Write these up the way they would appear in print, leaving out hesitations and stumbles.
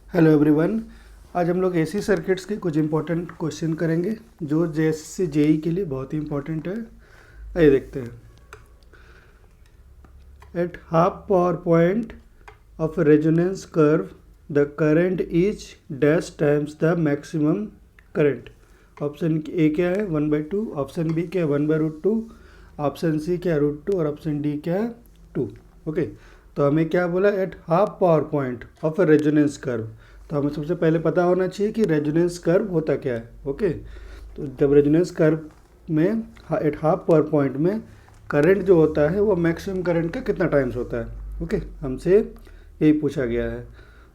Hello everyone. आज हम लोग एसी सर्किट्स के कुछ इंपॉर्टेंट क्वेश्चन करेंगे जो जेएसएससी जेई के लिए बहुत ही इंपॉर्टेंट है। आइए देखते हैं। Eight half power point of resonance curve the current is dash times the maximum current. Option A क्या है 1/2, ऑप्शन बी क्या है 1/√2, ऑप्शन सी क्या है √2 और ऑप्शन डी क्या है 2। ओके, तो हमें क्या बोला eight half power point of resonance curve. तो हमें सबसे पहले पता होना चाहिए कि रेजोनेंस कर्व होता क्या है। ओके, तो जब रेजोनेंस कर्व में एट हाफ पावर पॉइंट में करंट जो होता है वो मैक्सिमम करंट का कितना टाइम्स होता है। ओके, हमसे यही पूछा गया है।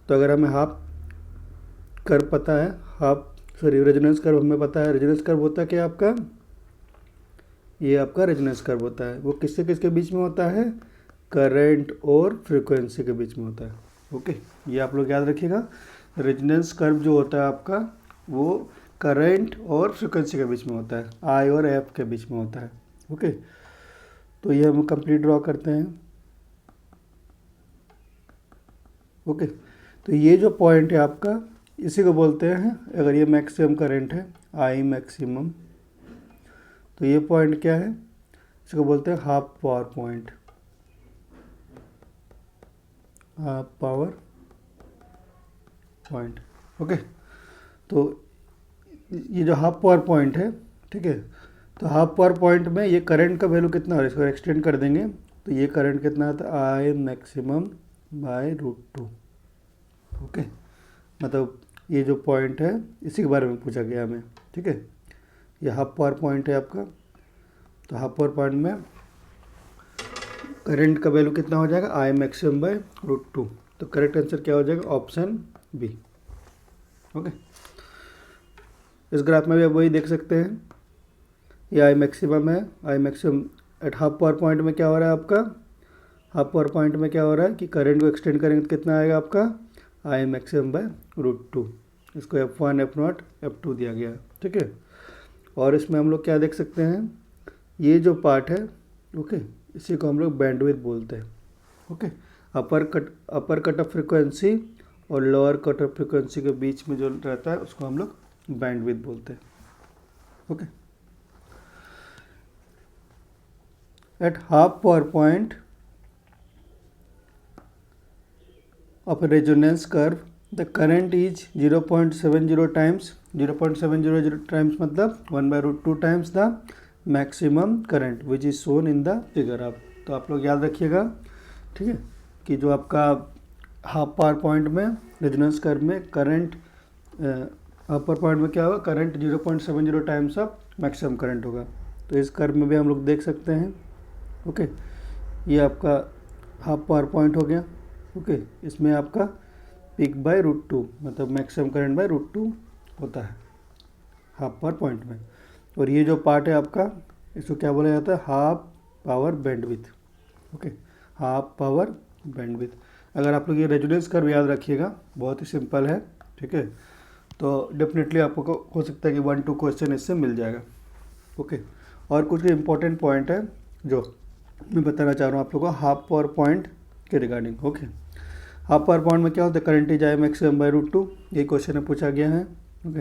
तो अगर हमें हाफ कर्व पता है, रेजोनेंस कर्व हमें पता है। रेजोनेंस कर्व होता है क्या आपका, ये आपका रेजोनेंस कर्व होता है। वो किससे किसके बीच में होता है, करंट और फ्रीक्वेंसी के बीच में होता है। ओके, ये आप लोग याद रखिएगा। रेजोनेंस कर्व जो होता है आपका वो करंट और फ्रीक्वेंसी के बीच में होता है, आई और एफ के बीच में होता है। ओके, तो ये हम कंप्लीट ड्रॉ करते हैं। ओके, तो ये जो पॉइंट है आपका, इसी को बोलते हैं, अगर ये मैक्सिमम करंट है आई मैक्सिमम, तो ये पॉइंट क्या है, इसको बोलते हैं half power point. Half power point. Okay, तो ये जो हाफ पावर पॉइंट है, ठीक है, तो हाफ पावर पॉइंट में ये करंट का वैल्यू कितना है, इसको एक्सटेंड कर देंगे तो ये करंट कितना आता है, आई मैक्सिमम बाय √2। ओके, मतलब ये जो पॉइंट है इसी के बारे में पूछा गया हमें। ठीक है, ये हाफ पावर पॉइंट है आपका। तो हाफ पावर पॉइंट में करंट का वैल्यू कितना हो जाएगा, आई मैक्सिमम बाय √2। तो करेक्ट आंसर क्या हो जाएगा, ऑप्शन बी। ओके, इस ग्राफ में भी आप वही देख सकते हैं, ये आई मैक्सिमम है। I maximum eight half power point में क्या हो रहा है आपका, हाफ पावर पॉइंट में क्या हो रहा है कि करंट को एक्सटेंड करेंगे तो कितना आएगा आपका, आई मैक्सिमम बाय √2। इसको F1 F0 F2 दिया गया है। ठीक है, और इसमें हम लोग क्या देख सकते हैं, ये जो पार्ट है, ओके, इसी को हम लोग बैंडविड्थ बोलते हैं। Okay, upper cut of frequency और लोअर कट ऑफ फ्रिक्वेंसी के बीच में जो रहता है उसको हम लोग बैंडविड्थ बोलते हैं। Okay, eight half power point of a resonance curve the current is 0.70 times, 0.700 times मतलब 1/√2 times the maximum current which is shown in the figure। आप तो आप लोग याद रखिएगा, ठीक है, कि जो आपका हाफ पावर पॉइंट में रेजोनेंस कर्व में करंट, हाफ पावर पॉइंट में क्या होगा, current 0.70 times of maximum current होगा। तो इस कर्व में भी हम लोग देख सकते हैं। ओके, ये आपका हाफ पावर पॉइंट हो गया। ओके, इसमें आपका पीक बाय √2 मतलब मैक्सिमम करंट बाय √2 होता है हाफ पावर पॉइंट में। और ये जो पार्ट है आपका, इसको क्या बोला जाता है, half power bandwidth. Okay, half power bandwidth. अगर आप लोग ये रेजोनेंस कर्व याद रखिएगा, बहुत ही सिंपल है। ठीक है, तो डेफिनेटली आपको हो सकता है कि 1-2 क्वेश्चन इससे मिल जाएगा। ओके, और कुछ इंपॉर्टेंट पॉइंट है जो मैं बताना चाह रहा हूँ आप लोगों को हाफ पावर पॉइंट के regarding. Okay, half power point में क्या होता है, current is I maximum bye √2, ये क्वेश्चन में पूछा गया है। Okay,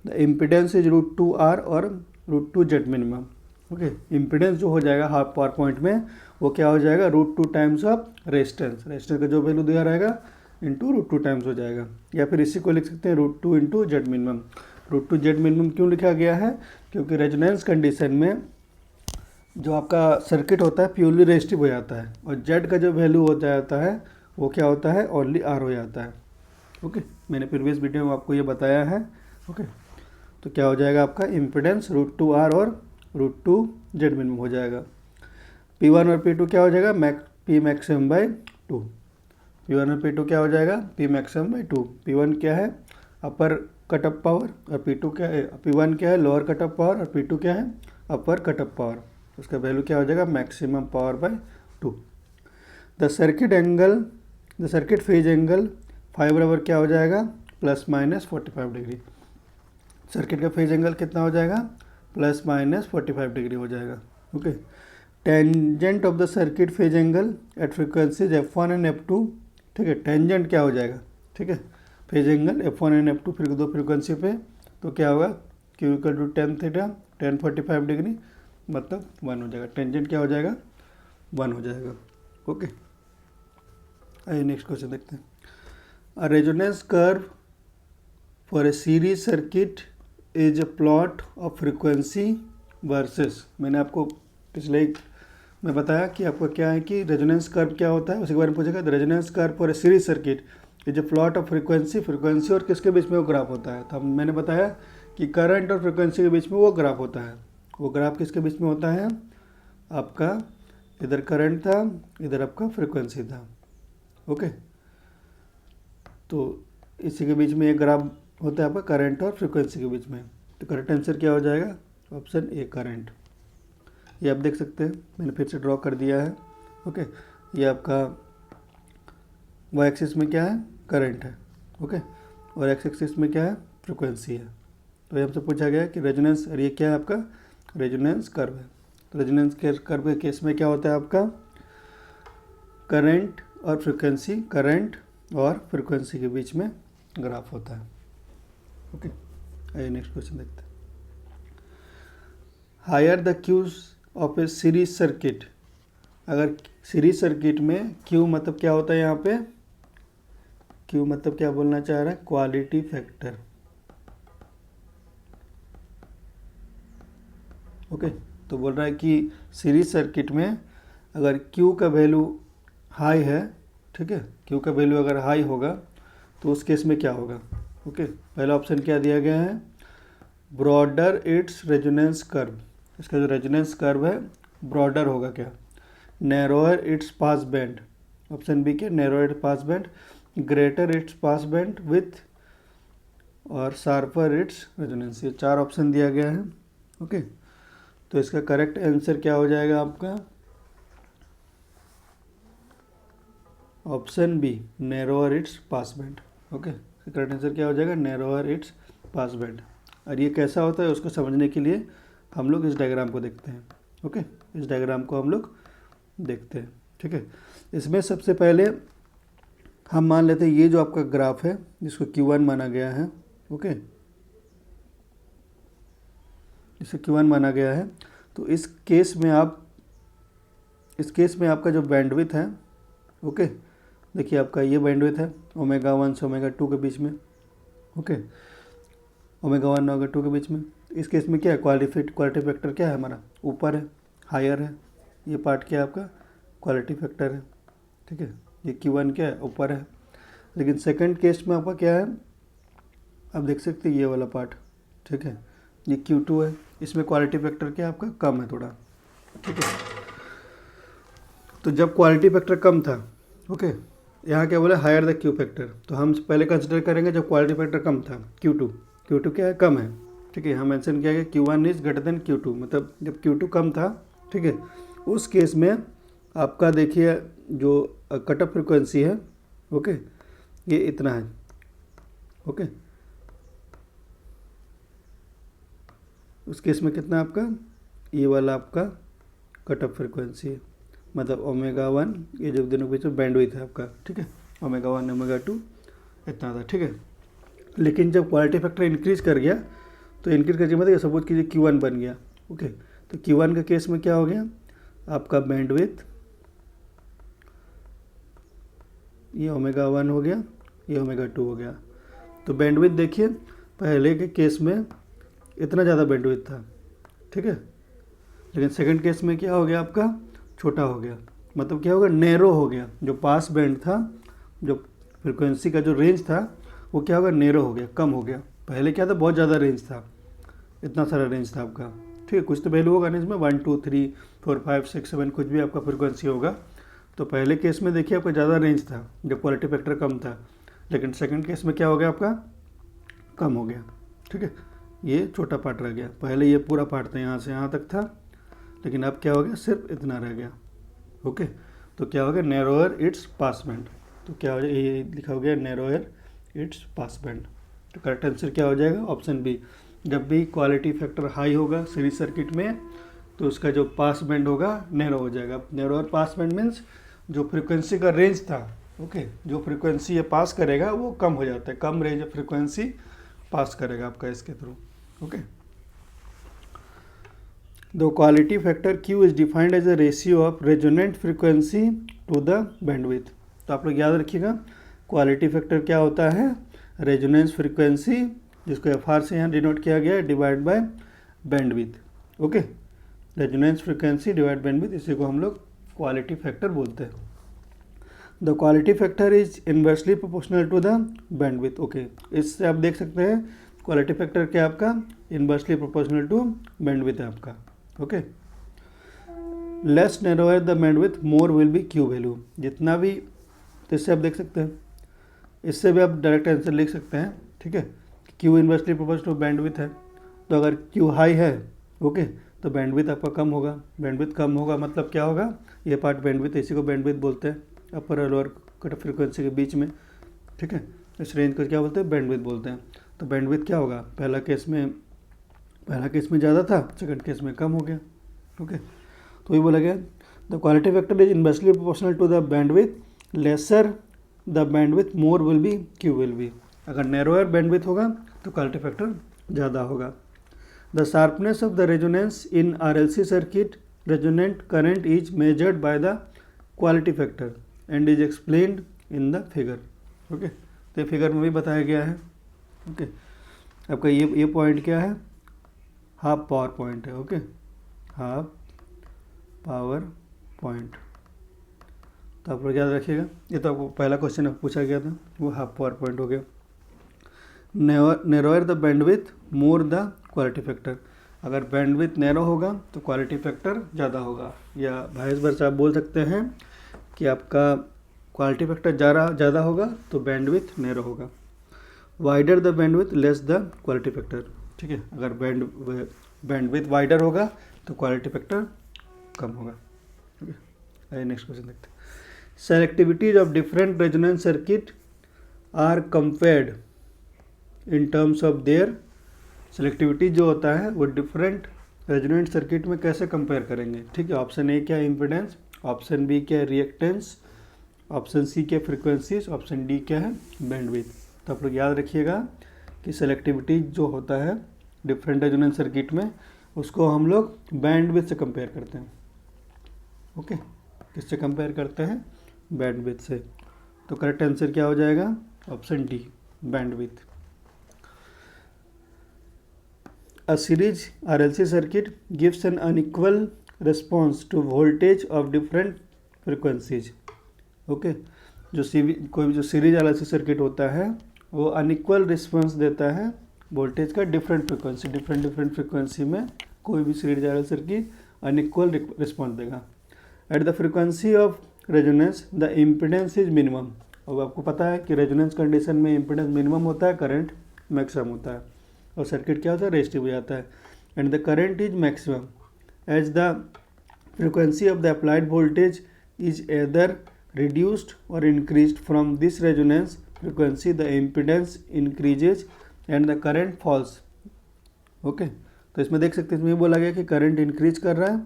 the impedance is √2R और √2Z मिनिमम। ओके, इम्पिडेंस जो हो जाएगा हाफ पावर पॉइंट में वो क्या हो जाएगा, √2 टाइम्स ऑफ रेजिस्टेंस। रेजिस्टेंस का जो वैल्यू दिया रहेगा इंटू √2 टाइम्स हो जाएगा, या फिर इसी को लिख सकते हैं √2 into Z minimum. √2Z minimum क्यों लिखा गया है, क्योंकि रेजोनेंस कंडीशन में जो आपका सर्किट होता है प्योरली रेजिस्टिव हो जाता है, और जेड का जो वैल्यू हो जाता है वो क्या होता है, ओनली आर हो जाता है। ओके, मैंने प्रीवियस वीडियो में आपको ये बताया है। ओके, तो क्या हो जाएगा आपका इम्पिडेंस √2R और √2Z मिनिमम हो जाएगा। P1 और P2 क्या हो जाएगा, P मैक्सिमम बाय 2। P1 और P2 क्या हो जाएगा, P मैक्सिमम बाय 2। P1 क्या है, अपर कट ऑफ पावर, और P2 क्या है, P1 क्या है लोअर कट ऑफ पावर, और P2 क्या है अपर कट ऑफ पावर। उसका वैल्यू क्या हो जाएगा, maximum power by 2। The circuit phase angle 5 बराबर क्या हो जाएगा, ±45 डिग्री। सर्किट का फेज एंगल कितना हो जाएगा, ±45 डिग्री हो जाएगा। Okay, tangent of the circuit phase angle at frequencies F1 and F2। ठीक है, टेंजेंट क्या हो जाएगा, ठीक है, phase angle F1 and F2 फिर दो फ्रीक्वेंसी पे, तो क्या होगा Q equal to tan theta tan 45 degree, मतलब 1 हो जाएगा। टेंजेंट क्या हो जाएगा 1 हो जाएगा। ओके, आइए नेक्स्ट क्वेश्चन देखते हैं। A resonance curve for a series circuit is a plot of frequency versus, मैंने आपको पिछले में बताया कि आपको क्या है कि रेजोनेंस कर्व क्या होता है, उसके बारे में पूछेगा। Resonance curve for a series circuit is a plot of frequency और किसके बीच में वो ग्राफ होता है। तो मैंने बताया कि करंट और फ्रीक्वेंसी के बीच में वो ग्राफ होता है। वो ग्राफ किसके बीच में होता है, आपका इधर करंट था, इधर आपका फ्रीक्वेंसी था। ओके, तो इसी के बीच में एक ग्राफ होता है आपका करंट और फ्रीक्वेंसी के बीच में। तो करेक्ट आंसर क्या हो जाएगा, ऑप्शन ए करंट। ये आप देख सकते हैं, मैंने फिर से ड्रॉ कर दिया है। ओके, ये आपका वाई एक्सिस में क्या है, करंट है। ओके, और एक्स एक्सिस में क्या है, फ्रीक्वेंसी है। तो ये हमसे पूछा गया है कि रेजोनेंस, और ये क्या है आपका रेजोनेंस कर्व है। तो रेजोनेंस कर्व के केस में क्या होता है आपका करंट और फ्रीक्वेंसी के बीच में ग्राफ होता है। ओके, आइए नेक्स्ट क्वेश्चन देखते हैं। Higher the Qs of a series circuit, अगर सीरीज सर्किट में क्यू मतलब क्या होता है, यहाँ पे क्यू मतलब क्या बोलना चाह रहा है, क्वालिटी फैक्टर। ओके, तो बोल रहा है कि सीरीज सर्किट में अगर क्यू का वैल्यू हाई है, ठीक है, क्यू का वैल्यू अगर हाई होगा तो उस केस में क्या होगा। ओके, पहला ऑप्शन क्या दिया गया है, ब्रॉडर इट्स रेजोनेंस कर्व, इसका जो रेजोनेंस कर्व है ब्रॉडर होगा क्या, narrower its pass band, option B के narrower pass band, greater its pass band with, और शार्पर इट्स रेजोनेंस। ये 4 ऑप्शन दिया गया है। ओके, तो इसका करेक्ट आंसर क्या हो जाएगा आपका, option B narrower its pass band. Okay, correct answer क्या हो जाएगा, नैरोअर इट्स पास बैंड। और ये कैसा होता है उसको समझने के लिए हम लोग इस डायग्राम को देखते हैं। ओके, इस डायग्राम को हम लोग देखते हैं। ठीक है, इसमें सबसे पहले हम मान लेते हैं ये जो आपका ग्राफ है जिसको Q1 माना गया है। ओके, इसे Q1 माना गया है। तो इस केस में आपका जो बैंडविड्थ है, ओके, देखिए आपका ये बैंडविड्थ है ω1 से ω2 के बीच में। ओके, ω1 और ω2 के बीच में। इस केस में क्या है, क्वालिटी फैक्टर क्या है हमारा, ऊपर है, हायर है। ये पार्ट क्या है आपका क्वालिटी फैक्टर है। ठीक है, ये Q1 क्या है, ऊपर है। लेकिन सेकंड केस में आपका क्या है, आप देख सकते हैं ये वाला पार्ट, ठीक है, ये Q2 है। इसमें क्वालिटी फैक्टर क्या है आपका कम है थोड़ा। ठीक है, तो जब क्वालिटी फैक्टर कम था, ओके, यहाँ क्या बोले हायर द क्यू फैक्टर, तो हम पहले कंसिडर करेंगे जब क्वालिटी फैक्टर कम था Q2 क्या है, कम है। ठीक है, यहाँ मेंशन किया गया Q1 is greater than Q2, मतलब जब Q2 कम था, ठीक है, उस केस में आपका देखिए जो कट ऑफ फ्रिक्वेंसी है, ओके, ये इतना है। ओके, उस केस में कितना आपका, ये वाला आपका कट ऑफ फ्रिक्वेंसी है, मतलब ω1, ये जो दोनों के बीच में बैंडविड्थ है आपका। ठीक है, ω1 ω2 इतना था। ठीक है, लेकिन जब क्वालिटी फैक्टर इंक्रीज कर गया, तो इंक्रीज करके मतलब सपोज कीजिए Q1 बन गया। ओके, तो Q1 के केस में क्या हो गया आपका बैंडविड्थ, ये ω1 हो गया, ये ω2 हो गया। तो बैंडविड्थ देखिए पहले के केस में इतना ज़्यादा बैंडविड्थ था, ठीक है, लेकिन सेकंड केस में क्या हो गया आपका छोटा हो गया, मतलब क्या होगा नैरो हो गया। जो पास बैंड था, जो फ्रिक्वेंसी का जो रेंज था, वो क्या होगा नैरो हो गया, कम हो गया। पहले क्या था बहुत ज़्यादा रेंज था, इतना सारा रेंज था आपका। ठीक है, कुछ तो वैल्यू होगा ना इसमें 1 2 3 4 5 6 7 कुछ भी आपका फ्रिक्वेंसी होगा। तो पहले केस में देखिए आपका ज़्यादा रेंज था जब क्वालिटी फैक्टर कम था, लेकिन सेकंड केस में क्या हो गया आपका कम हो गया। ठीक है, ये छोटा पार्ट रह गया। पहले ये पूरा पार्ट था यहाँ से यहाँ तक था, लेकिन अब क्या हो गया सिर्फ इतना रह गया। ओके, तो क्या हो गया नैरोअर इट्स पास बैंड। तो क्या हो जाएगा, ये लिखा हो गया नैरोअर इट्स पास बैंड। तो करेक्ट आंसर क्या हो जाएगा ऑप्शन बी। जब भी क्वालिटी फैक्टर हाई होगा सीरीज सर्किट में, तो उसका जो पास बैंड होगा नैरो हो जाएगा। नैरोअर पास बैंड मीन्स जो फ्रिक्वेंसी का रेंज था, ओके, जो फ्रिक्वेंसी ये पास करेगा वो कम हो जाता है, कम रेंज ऑफ फ्रिक्वेंसी पास करेगा आपका इसके through. Okay, the quality factor Q is defined as a ratio of resonant frequency to the bandwidth. तो आप लोग याद रखिएगा, क्वालिटी फैक्टर क्या होता है, रेजोनेंस फ्रिक्वेंसी, जिसको FR से यहाँ डिनोट किया गया है, divide by bandwidth. Okay, resonance frequency divide bandwidth, इसी को हम लोग क्वालिटी फैक्टर बोलते हैं। The quality factor is inversely proportional to the bandwidth. Okay, इससे आप देख सकते हैं क्वालिटी फैक्टर क्या आपका इन्वर्सली प्रोपोर्शनल टू बैंडविड्थ है आपका। Okay, less narrower the bandwidth more will be Q value. जितना भी, तो इससे आप देख सकते हैं, इससे भी आप डायरेक्ट आंसर लिख सकते हैं। ठीक है, Q inversely proportional to bandwidth है, तो अगर क्यू हाई है ओके तो बैंडविड्थ आपका कम होगा। बैंडविड्थ कम होगा मतलब क्या होगा, ये पार्ट बैंडविड्थ, इसी को बैंडविड्थ बोलते हैं, अपर और लोअर कट फ्रिक्वेंसी के बीच में। ठीक है, इस रेंज को क्या बोलते हैं, बैंडविड्थ बोलते हैं। तो बैंडविड्थ क्या होगा, पहला केस में ज़्यादा था, सेकंड केस में कम हो गया। ओके, तो ये बोला गया the quality factor is inversely proportional to the bandwidth, lesser the bandwidth more will be Q will be. अगर नैरोअर बैंडविड्थ होगा तो क्वालिटी फैक्टर ज़्यादा होगा। The sharpness of the resonance in RLC circuit, resonant current is measured by the quality factor and is explained in the figure. Okay, तो figure में भी बताया गया है। ओके, आपका ये पॉइंट क्या है, हाफ पावर पॉइंट है। ओके, हाफ पावर पॉइंट, तो आप लोग याद रखिएगा, ये तो आपको पहला क्वेश्चन पूछा गया था, वो हाफ पावर पॉइंट हो गया। Narrower the bandwidth more the quality factor. अगर बैंडविड्थ नैरो होगा तो क्वालिटी फैक्टर ज़्यादा होगा, या वाइस वर्सा आप बोल सकते हैं कि आपका क्वालिटी फैक्टर ज़्यादा होगा तो बैंडविड्थ नैरो होगा। Wider the bandwidth less the quality factor. ठीक है, अगर बैंडविड्थ वाइडर होगा तो क्वालिटी फैक्टर कम होगा। ठीक है, आइए नेक्स्ट क्वेश्चन देखते हैं। Selectivities of different resonance circuit are compared in terms of their. Selectivity जो होता है वो डिफरेंट रेजोनेंट सर्किट में कैसे कंपेयर करेंगे। ठीक है, ऑप्शन ए क्या है इम्पिडेंस, ऑप्शन बी क्या है रिएक्टेंस, ऑप्शन सी क्या फ्रिक्वेंसीज, ऑप्शन डी क्या है बैंडविड्थ। तो आप लोग याद रखिएगा कि सेलेक्टिविटी जो होता है डिफरेंट रेजोनेंस सर्किट में, उसको हम लोग बैंडविड्थ से कंपेयर करते हैं। ओके, किससे कंपेयर करते हैं, बैंडविड्थ से। तो करेक्ट आंसर क्या हो जाएगा, option D bandwidth. A series RLC circuit gives an unequal response to voltage of different frequencies. Okay, कोई भी जो सीरीज RLC सर्किट होता है वो अनइक्वल रिस्पॉन्स देता है वोल्टेज का डिफरेंट फ्रिक्वेंसी में कोई भी series RLC circuit unequal response देगा। At the frequency of resonance the impedance is minimum. अब आपको पता है कि रेजोनेंस कंडीशन में इम्पिडेंस मिनिमम होता है, करंट मैक्सिमम होता है, और सर्किट क्या होता है, रेसिस्टिव हो जाता है। And the current is maximum age the frequency of the applied voltage is either reduced or increased from this resonance frequency, the impedance increases and the current falls. Okay, तो इसमें देख सकते हैं, इसमें बोला गया कि करंट इंक्रीज कर रहा है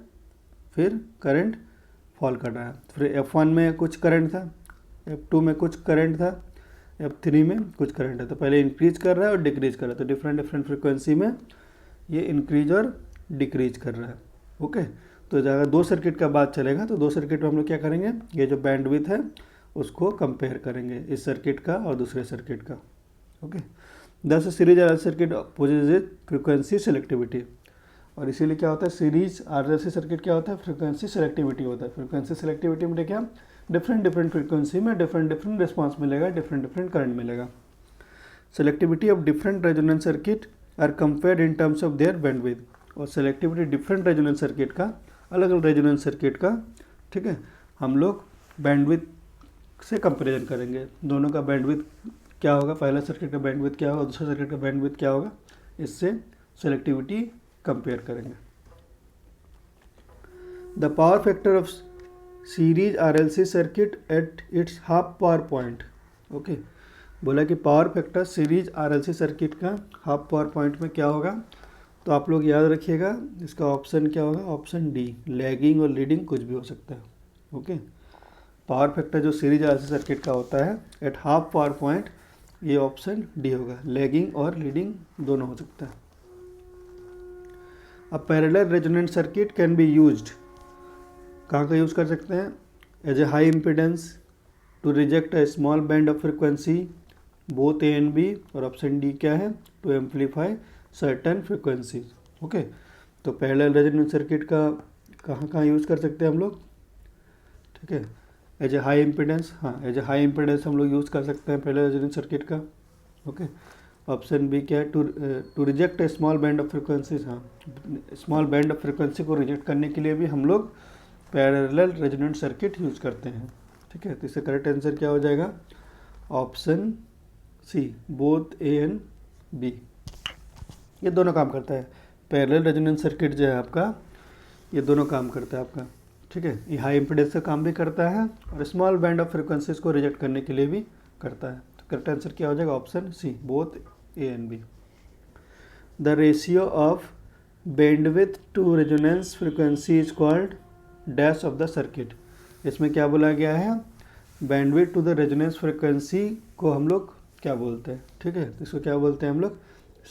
फिर करंट फॉल कर रहा है। फिर F1 में कुछ करंट था, F2 में कुछ करंट था, F3 में कुछ करंट है। तो पहले इंक्रीज कर रहा है और डिक्रीज कर रहा है, तो डिफरेंट फ्रिक्वेंसी में ये इंक्रीज और डिक्रीज कर रहा है। ओके, तो अगर दो सर्किट का बात चलेगा तो दो सर्किट में हम लोग क्या करेंगे, ये जो बैंडविड्थ है उसको कंपेयर करेंगे, इस सर्किट का और दूसरे सर्किट का। ओके, दस series RLC circuit possesses frequency selectivity, और इसीलिए क्या होता है सीरीज RLC सर्किट क्या होता है, फ्रिक्वेंसी सेलेक्टिविटी होता है। फ्रिक्वेंसी सेलेक्टिविटी में क्या, डिफरेंट फ्रिक्वेंसी में डिफरेंट रिस्पॉन्स मिलेगा, डिफरेंट करंट मिलेगा। Selectivity of different resonance circuit are compared in terms of their bandwidth, और सेलेक्टिविटी डिफरेंट रेजोनेंस सर्किट का, अलग अलग रेजोनेंस सर्किट का, ठीक है, हम लोग बैंडविड्थ से कंपैरिजन करेंगे। दोनों का बैंडविड्थ क्या होगा, पहला सर्किट का बैंडविड्थ क्या होगा, दूसरा सर्किट का बैंडविड्थ क्या होगा, इससे सेलेक्टिविटी कंपेयर करेंगे। The power factor of series RLC circuit at its half power point. Okay, बोला कि power factor series RLC circuit का हाफ पावर पॉइंट में क्या होगा, तो आप लोग याद रखिएगा इसका ऑप्शन क्या होगा, ऑप्शन डी, लैगिंग और लीडिंग कुछ भी हो सकता है। ओके, पावर फैक्टर जो सीरीज RLC सर्किट का होता है एट हाफ पावर पॉइंट, ये ऑप्शन डी होगा। लैगिंग और लीडिंग दोनों हो सकता है। अब parallel resonant circuit can be used, कहाँ का यूज़ कर सकते हैं? As a high impedance to reject a small band of frequency both A and B, और ऑप्शन डी क्या है? To amplify certain frequencies. Okay, तो पैरेलल रेजोनेंट सर्किट का कहाँ कहाँ यूज़ कर सकते हैं हम लोग? ठीक है, एज ए हाई इम्पिडेंस, हाँ एज ए हाई इम्पिडेंस हम लोग यूज़ कर सकते हैं पैरेलल रेजोनेंट सर्किट का। ओके, ऑप्शन बी क्या है? To reject a small band of frequencies, हाँ स्मॉल बैंड ऑफ फ्रिक्वेंसी को रिजेक्ट करने के लिए भी हम लोग पैरेलल रेजोनेंट सर्किट यूज़ करते हैं। ठीक है, तो इससे करेक्ट आंसर क्या हो जाएगा? Option C, both A and B, ये दोनों काम करता है। पैरेलल रेजोनेंट सर्किट जो है आपका, ये दोनों काम करता है आपका। ठीक है, ये हाई इम्पिडेंस का काम भी करता है और स्मॉल बैंड ऑफ फ्रिक्वेंसीज को रिजेक्ट करने के लिए भी करता है। तो करेक्ट आंसर क्या हो जाएगा? Option C, both A and B. The ratio of bandwidth to resonance frequency is called dash of the circuit. इसमें क्या बोला गया है? Bandwidth to the resonance frequency को हम लोग क्या बोलते हैं? ठीक है, तो इसको क्या बोलते हैं हम लोग?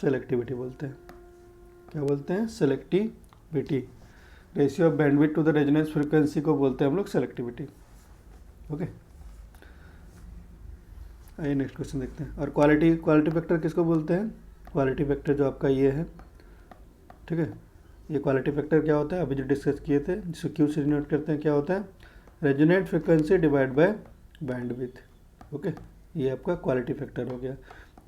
सेलेक्टिविटी बोलते हैं। क्या बोलते हैं? Selectivity. Ratio of bandwidth to the resonance frequency को बोलते हैं हम लोग सेलेक्टिविटी। ओके, आइए नेक्स्ट क्वेश्चन देखते हैं। और क्वालिटी फैक्टर किसको बोलते हैं? क्वालिटी फैक्टर जो आपका ये है, ठीक है, ये क्वालिटी फैक्टर क्या होता है? अभी जो डिस्कस किए थे, जिसको क्यू से डिनोट करते हैं, क्या होता है? Resonant frequency divide by bandwidth. Okay, ये आपका क्वालिटी फैक्टर हो गया।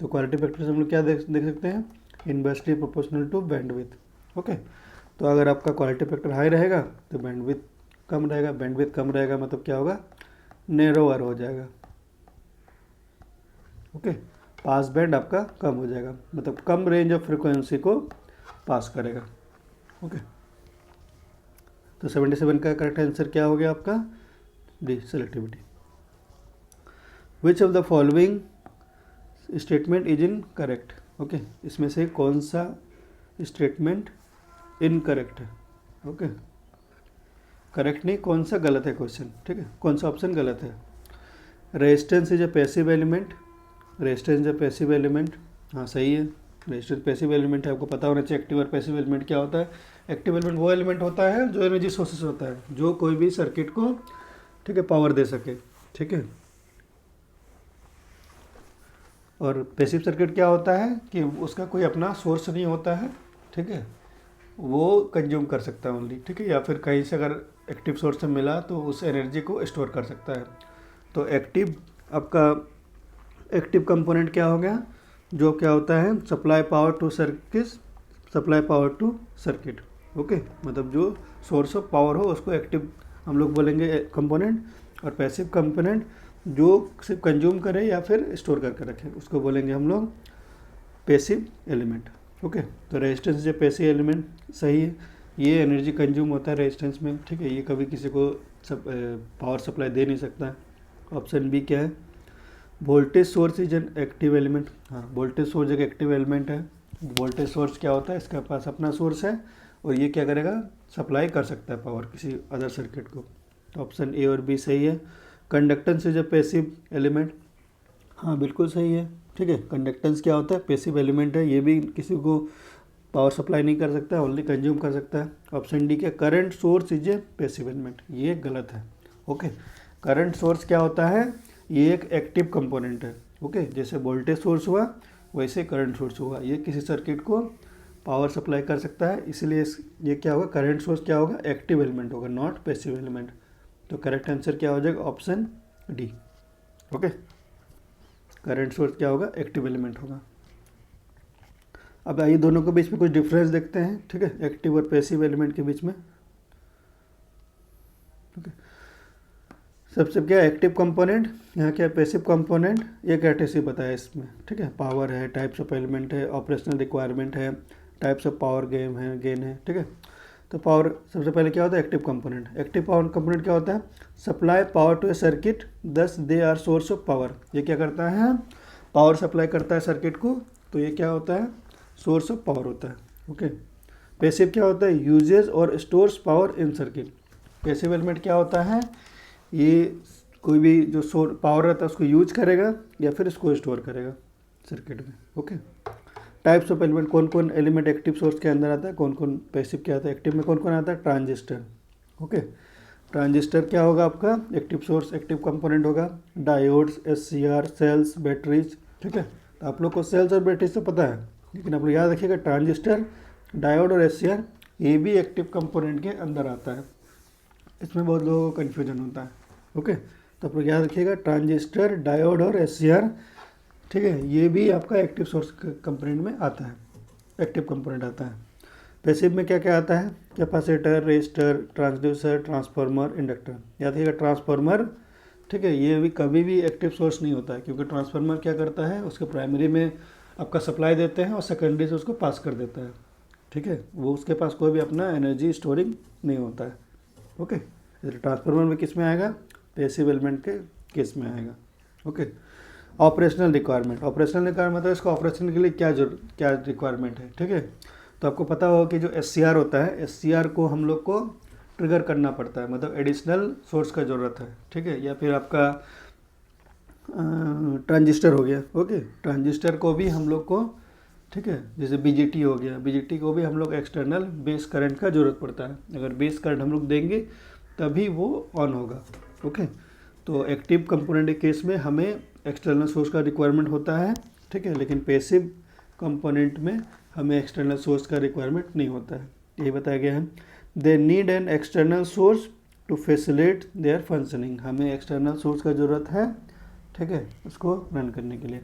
तो क्वालिटी फैक्टर से हम लोग क्या देख सकते हैं? Inversely proportional to bandwidth. Okay, तो अगर आपका क्वालिटी फैक्टर हाई रहेगा तो बैंडविड्थ कम रहेगा, बैंडविड्थ कम रहेगा मतलब क्या होगा? नैरोअर हो जाएगा। ओके, पास बैंड आपका कम हो जाएगा, मतलब कम रेंज ऑफ फ्रिक्वेंसी को पास करेगा। ओके, तो 77 का करेक्ट आंसर क्या हो गया आपका? D, selectivity. Which of the following statement is in correct? Okay, इसमें से कौन सा स्टेटमेंट इनकरेक्ट है? ओके, करेक्ट नहीं, कौन सा गलत है क्वेश्चन। ठीक है, कौन सा ऑप्शन गलत है? Resistance is a passive element, resistance is a passive element, हाँ सही है, रेजिस्टेंस पैसिव एलिमेंट है। आपको पता होना चाहिए एक्टिव और पैसिव एलिमेंट क्या होता है। एक्टिव एलिमेंट वो एलिमेंट होता है जो एनर्जी सोर्सेस होता है, जो कोई भी सर्किट को, ठीक है, पावर दे सके। ठीक है, और पैसिव सर्किट क्या होता है कि उसका कोई अपना सोर्स नहीं होता है। ठीक है, वो कंज्यूम कर सकता है ओनली। ठीक है, या फिर कहीं से अगर एक्टिव सोर्स से मिला तो उस एनर्जी को स्टोर कर सकता है। तो एक्टिव, आपका एक्टिव कंपोनेंट क्या हो गया? जो क्या होता है? Supply power to circuit, supply power to circuit. Okay, मतलब जो सोर्स ऑफ पावर हो उसको एक्टिव हम लोग बोलेंगे कंपोनेंट, और पैसिव कंपोनेंट जो सिर्फ कंज्यूम करे या फिर स्टोर करके रखे उसको बोलेंगे हम लोग पैसिव एलिमेंट। ओके, तो रेजिस्टेंस जो पैसिव एलिमेंट सही है, ये एनर्जी कंज्यूम होता है रेजिस्टेंस में। ठीक है, ये कभी किसी को पावर सप्लाई दे नहीं सकता है। ऑप्शन बी क्या है? Voltage source is an active element, हाँ वोल्टेज सोर्स एक एक्टिव एलिमेंट है। वोल्टेज सोर्स क्या होता है? इसके पास अपना सोर्स है और ये क्या करेगा? सप्लाई कर सकता है पावर किसी अदर सर्किट को। तो ऑप्शन ए और बी सही है। Conductance is a passive element, हाँ बिल्कुल सही है। ठीक है, कंडक्टेंस क्या होता है? पैसिव एलिमेंट है, ये भी किसी को पावर सप्लाई नहीं कर सकता, ओनली कंज्यूम कर सकता है। ऑप्शन डी क्या? Current source is a passive element, ये गलत है। ओके, करंट सोर्स क्या होता है? ये एक एक्टिव कंपोनेंट है। ओके, जैसे वोल्टेज सोर्स हुआ वैसे करंट सोर्स हुआ, ये किसी सर्किट को पावर सप्लाई कर सकता है, इसलिए ये क्या होगा? करंट सोर्स क्या होगा? एक्टिव एलिमेंट होगा, नॉट पैसिव एलिमेंट। तो करेक्ट आंसर क्या हो जाएगा? Option D. Okay, current source क्या होगा? एक्टिव एलिमेंट होगा। अब आइए दोनों के बीच में कुछ डिफरेंस देखते हैं। ठीक है, एक्टिव और पैसिव एलिमेंट के बीच में। ओके, सबसे क्या एक्टिव कंपोनेंट, यहाँ क्या पैसिव कंपोनेंट, ये कैटेगरी बताया इसमें। ठीक है, पावर है, टाइप्स ऑफ एलिमेंट है, ऑपरेशनल रिक्वायरमेंट है, टाइप्स ऑफ पावर गेन है। ठीक है, तो पावर सबसे पहले क्या होता है? Active component. Active power component क्या होता है? Supply power to a circuit, thus they are source of power. ये क्या करता है? पावर सप्लाई करता है सर्किट को, तो ये क्या होता है? सोर्स ऑफ पावर होता है। ओके, पैसिव क्या होता है? यूजेज और stores power in circuit. Passive element क्या होता है? ये कोई भी जो पावर रहता है उसको यूज करेगा या फिर इसको स्टोर करेगा सर्किट में। ओके, टाइप्स ऑफ एलिमेंट, कौन कौन एलिमेंट एक्टिव सोर्स के अंदर आता है, कौन कौन पैसिव के आता है। एक्टिव में कौन कौन आता है, ट्रांजिस्टर। ओके, ट्रांजिस्टर क्या होगा आपका, एक्टिव सोर्स, एक्टिव कंपोनेंट होगा। Diodes, SCR, cells, batteries. ठीक है, तो आप लोग को सेल्स और बैटरीज तो पता है, लेकिन आप लोग याद रखिएगा ट्रांजिस्टर, डायोड और SCR ये भी एक्टिव कंपोनेंट के अंदर आता है। इसमें बहुत लोगों को कन्फ्यूजन होता है। ओके, तो आप लोग याद रखिएगा ट्रांजिस्टर, डायोड और SCR, ठीक है, ये भी आपका एक्टिव सोर्स कंपोनेंट में आता है, एक्टिव कंपोनेंट आता है। पैसिव में क्या क्या आता है, capacitor, resistor, transducer, transformer, inductor. याद रखिएगा ट्रांसफार्मर, ठीक है, ये भी कभी भी एक्टिव सोर्स नहीं होता है, क्योंकि ट्रांसफार्मर क्या करता है, उसके प्राइमरी में आपका सप्लाई देते हैं और सेकेंडरी से उसको पास कर देता है। ठीक है, वो उसके पास कोई भी अपना एनर्जी स्टोरिंग नहीं होता है। ओके, ट्रांसफार्मर में किस में आएगा, पैसिव एलिमेंट के केस में आएगा। Okay, operational requirement, operational requirement मतलब इसको ऑपरेशन के लिए क्या रिक्वायरमेंट है। ठीक है, तो आपको पता होगा कि जो SCR होता है, SCR को हम लोग को ट्रिगर करना पड़ता है, मतलब एडिशनल सोर्स का ज़रूरत है। ठीक है, या फिर आपका ट्रांजिस्टर हो गया। ओके, ट्रांजिस्टर को भी हम लोग को, ठीक है, जैसे BJT हो गया, BJT को भी हम लोग एक्सटर्नल बेस करंट का ज़रूरत पड़ता है। अगर बेस करंट हम लोग देंगे तभी वो ऑन होगा। ओके, तो एक्टिव कंपोनेंट के केस में हमें एक्सटर्नल सोर्स का रिक्वायरमेंट होता है। ठीक है, लेकिन पैसिव कंपोनेंट में हमें एक्सटर्नल सोर्स का रिक्वायरमेंट नहीं होता है, यही बताया गया है। They need an external source to facilitate their functioning, हमें एक्सटर्नल सोर्स का ज़रूरत है, ठीक है, उसको रन करने के लिए।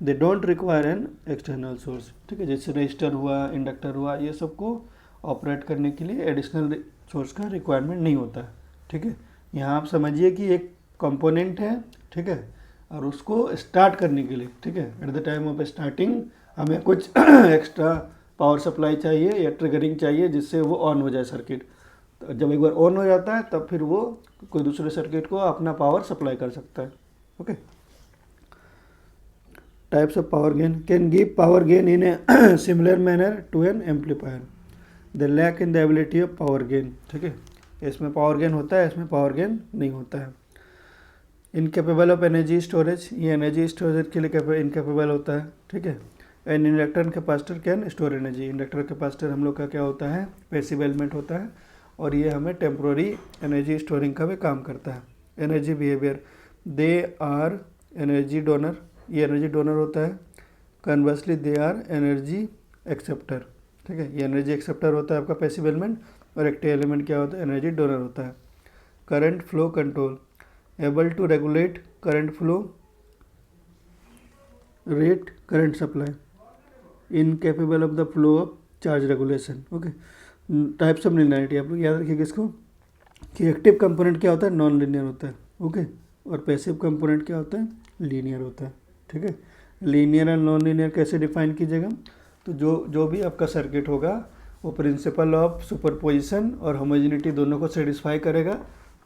They don't require an external source, ठीक है, जैसे रजिस्टर हुआ, इंडक्टर हुआ, ये सबको ऑपरेट करने के लिए एडिशनल सोर्स का रिक्वायरमेंट नहीं होता है। ठीक है, यहाँ आप समझिए कि एक कंपोनेंट है, ठीक है, और उसको स्टार्ट करने के लिए, ठीक है, at the time of starting हमें कुछ एक्स्ट्रा पावर सप्लाई चाहिए या ट्रिगरिंग चाहिए जिससे वो ऑन हो जाए सर्किट। तो जब एक बार ऑन हो जाता है तब फिर वो कोई दूसरे सर्किट को अपना पावर सप्लाई कर सकता है। Okay, types of power gain, can give power gain in a similar manner to an amplifier, the lack in the ability of power gain. ठीक है, इसमें पावर गेन होता है, इसमें पावर गेन नहीं होता है। इनकेपेबल ऑफ एनर्जी स्टोरेज, ये एनर्जी स्टोरेज के लिए इनकेपेबल होता है। ठीक है, an inductor and capacitor can store energy, inductor capacitor हम लोग का क्या होता है, पैसिव एलिमेंट होता है, और ये हमें टेम्प्रोरी एनर्जी स्टोरिंग का भी काम करता है। Energy behaviour, they are energy donor, ये एनर्जी डोनर होता है। Conversely they are energy acceptor, ठीक है, ये एनर्जी एक्सेप्टर होता है आपका पैसिव एलिमेंट, और एक्टिव एलिमेंट क्या होता है, एनर्जी डोनर होता है। Current flow control, able to regulate current flow rate, current supply, incapable of the flow of charge regulation. Okay, types of linearity, आप लोग याद रखिएगा इसको कि एक्टिव कंपोनेंट क्या होता है, नॉन लीनियर होता है। ओके, और पैसिव कंपोनेंट क्या होता है, लीनियर होता है। ठीक है, लीनियर एंड नॉन लीनियर कैसे डिफाइन कीजिएगा, तो जो भी आपका सर्किट होगा वो प्रिंसिपल ऑफ सुपरपोजिशन और होमोजेनिटी दोनों को सेटिस्फाई करेगा,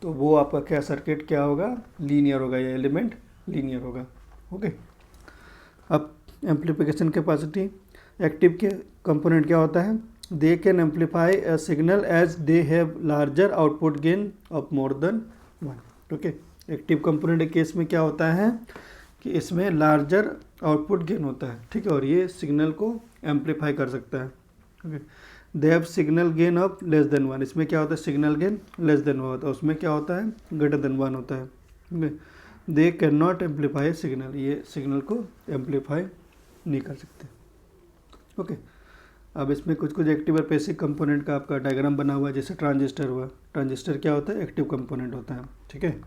तो वो आपका क्या सर्किट क्या होगा, लीनियर होगा, या एलिमेंट लीनियर होगा। ओके, अब एम्प्लीफिकेशन कैपेसिटी, एक्टिव के कंपोनेंट क्या होता है, they can amplify a signal as they have larger output gain of more than 1। Okay, active component के केस में क्या होता है कि इसमें लार्जर आउटपुट गेन होता है, ठीक है, और ये सिग्नल को एम्पलीफाई कर सकता है। Okay, they have signal gain of less than 1, इसमें क्या होता है, सिग्नल गेन लेस देन 1 होता है, उसमें क्या होता है, ग्रेटर देन 1 होता है। Okay, they can not amplify signal, ये सिग्नल को एम्पलीफाई नहीं कर सकते। ओके, अब इसमें कुछ एक्टिव और पैसिव कंपोनेंट का आपका डायग्राम बना हुआ है, जैसे ट्रांजिस्टर हुआ, ट्रांजिस्टर क्या होता है, एक्टिव कंपोनेंट होता है। ठीक है,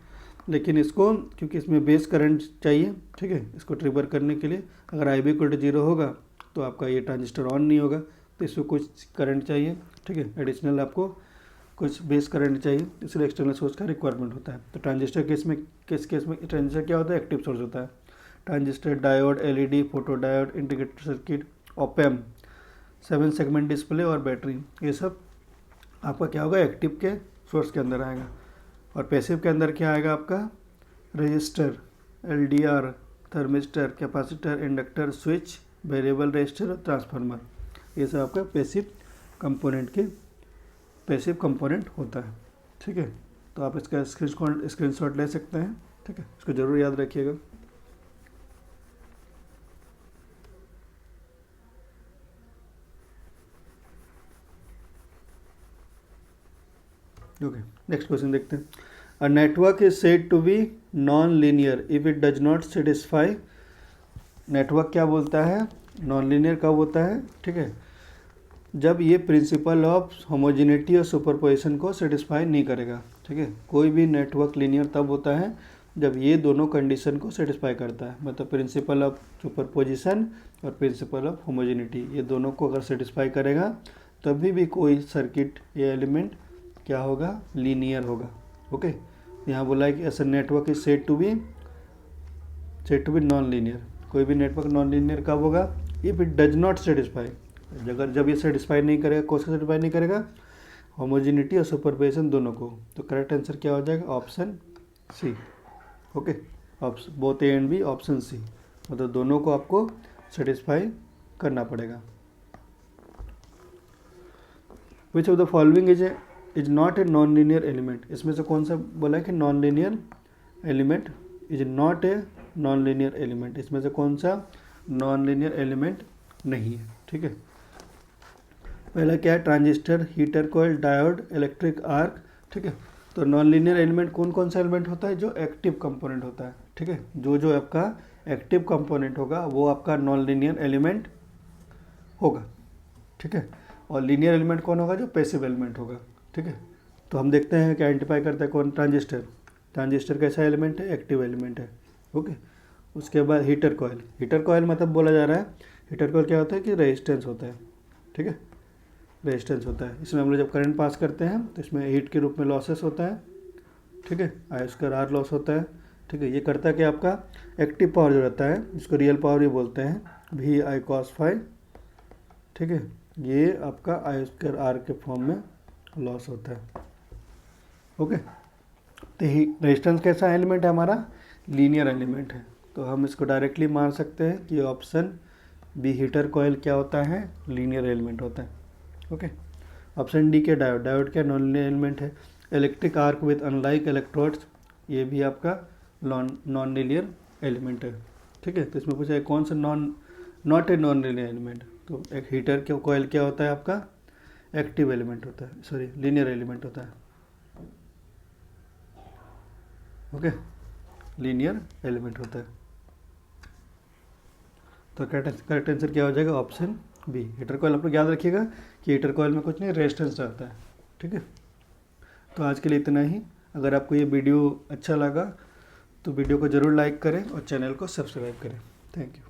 लेकिन इसको क्योंकि इसमें बेस करंट चाहिए, ठीक है, इसको ट्रिगर करने के लिए अगर IB = 0 होगा तो आपका ये ट्रांजिस्टर ऑन नहीं होगा, तो इसको कुछ करंट चाहिए, ठीक है, एडिशनल आपको कुछ बेस करंट चाहिए, इसलिए एक्सटर्नल सोर्स का रिक्वायरमेंट होता है। तो ट्रांजिस्टर केस में ट्रांजिस्टर क्या होता है, एक्टिव सोर्स होता है। Transistor, diode, LED, photo diode, integrated circuit, op-amp, 7 segment display और बैटरी, ये सब आपका क्या होगा, एक्टिव के सोर्स के अंदर आएगा। और पैसिव के अंदर क्या आएगा आपका, register, LDR, thermistor, capacitor, inductor, switch, variable resistor और ट्रांसफार्मर, ये सब आपका पैसिव कंपोनेंट होता है। ठीक है, तो आप इसका स्क्रीनशॉट ले सकते हैं। ठीक है। ठीक है, इसको ज़रूर याद रखिएगा। ओके, नेक्स्ट क्वेश्चन देखते हैं। A network is said to be non linear if it does not satisfy. Network क्या बोलता है, नॉन लीनियर कब होता है, ठीक है, जब ये प्रिंसिपल ऑफ होमोजेनिटी और सुपरपोजिशन को सेटिस्फाई नहीं करेगा। ठीक है, कोई भी नेटवर्क लीनियर तब होता है जब ये दोनों कंडीशन को सेटिस्फाई करता है, मतलब प्रिंसिपल ऑफ सुपरपोजिशन और प्रिंसिपल ऑफ होमोजेनिटी, ये दोनों को अगर सेटिस्फाई करेगा तभी भी कोई सर्किट या एलिमेंट क्या होगा, लीनियर होगा। ओके, यहाँ बोला है कि ऐसा network is said to be non linear. कोई भी नेटवर्क नॉन लीनियर कब होगा, if it does not satisfy, जब ये सेटिस्फाई नहीं करेगा, कौन सा सेटिस्फाई नहीं करेगा, होमोजेनिटी और सुपरपोजिशन दोनों को। तो करेक्ट आंसर क्या हो जाएगा, option C. Okay, option both A and B, option C, मतलब दोनों को आपको सेटिस्फाई करना पड़ेगा। Which of the following is not a non linear element. इसमें से कौन सा बोला है कि non linear element is not a non linear element, इसमें से कौन सा नॉन लीनियर एलिमेंट नहीं है। ठीक है, पहला क्या है, transistor, heater coil, diode, electric arc. ठीक है, तो नॉन लीनियर एलिमेंट कौन कौन सा एलिमेंट होता है, जो एक्टिव कंपोनेंट होता है। ठीक है, जो आपका एक्टिव कंपोनेंट होगा वो आपका नॉन लीनियर एलिमेंट होगा। ठीक है, और लीनियर एलिमेंट कौन होगा, जो पैसिव एलिमेंट होगा। ठीक है, तो हम देखते हैं कि आइडेंटिफाई करता है कौन, ट्रांजिस्टर कैसा एलिमेंट है, एक्टिव एलिमेंट है। ओके, उसके बाद हीटर कॉइल मतलब बोला जा रहा है, हीटर कॉइल क्या होता है कि रेजिस्टेंस होता है। ठीक है, रेजिस्टेंस होता है, इसमें हम लोग जब करंट पास करते हैं तो इसमें हीट के रूप में लॉसेस होता है। ठीक है, I² R लॉस होता है। ठीक है, ये करता है कि आपका एक्टिव पावर जो रहता है, जिसको रियल पावर भी बोलते हैं, VI cos phi। ठीक है, ये आपका I² R के फॉर्म में लॉस होता है। ओके, तो रेजिस्टेंस कैसा एलिमेंट है हमारा, लीनियर एलिमेंट है, तो हम इसको डायरेक्टली मान सकते हैं कि ऑप्शन बी हीटर कॉइल क्या होता है, लीनियर एलिमेंट होता है। ओके, ऑप्शन डी के डायोड क्या नॉन लीनियर एलिमेंट है। Electric arc with unlike electrodes, ये भी आपका नॉन लीनियर एलिमेंट है। ठीक है, तो इसमें पूछा है कौन सा not a non linear element, तो एक हीटर के कॉइल क्या होता है आपका, एक्टिव एलिमेंट होता है, सॉरी लीनियर एलिमेंट होता है। ओके, लीनियर एलिमेंट होता है, तो करेक्ट आंसर क्या हो जाएगा, ऑप्शन बी, हीटर कॉइल। आप लोग याद रखिएगा कि हीटर कॉइल में कुछ नहीं, रेजिस्टेंस रहता है। ठीक है, तो आज के लिए इतना ही। अगर आपको ये वीडियो अच्छा लगा तो वीडियो को ज़रूर लाइक करें और चैनल को सब्सक्राइब करें। Thank you.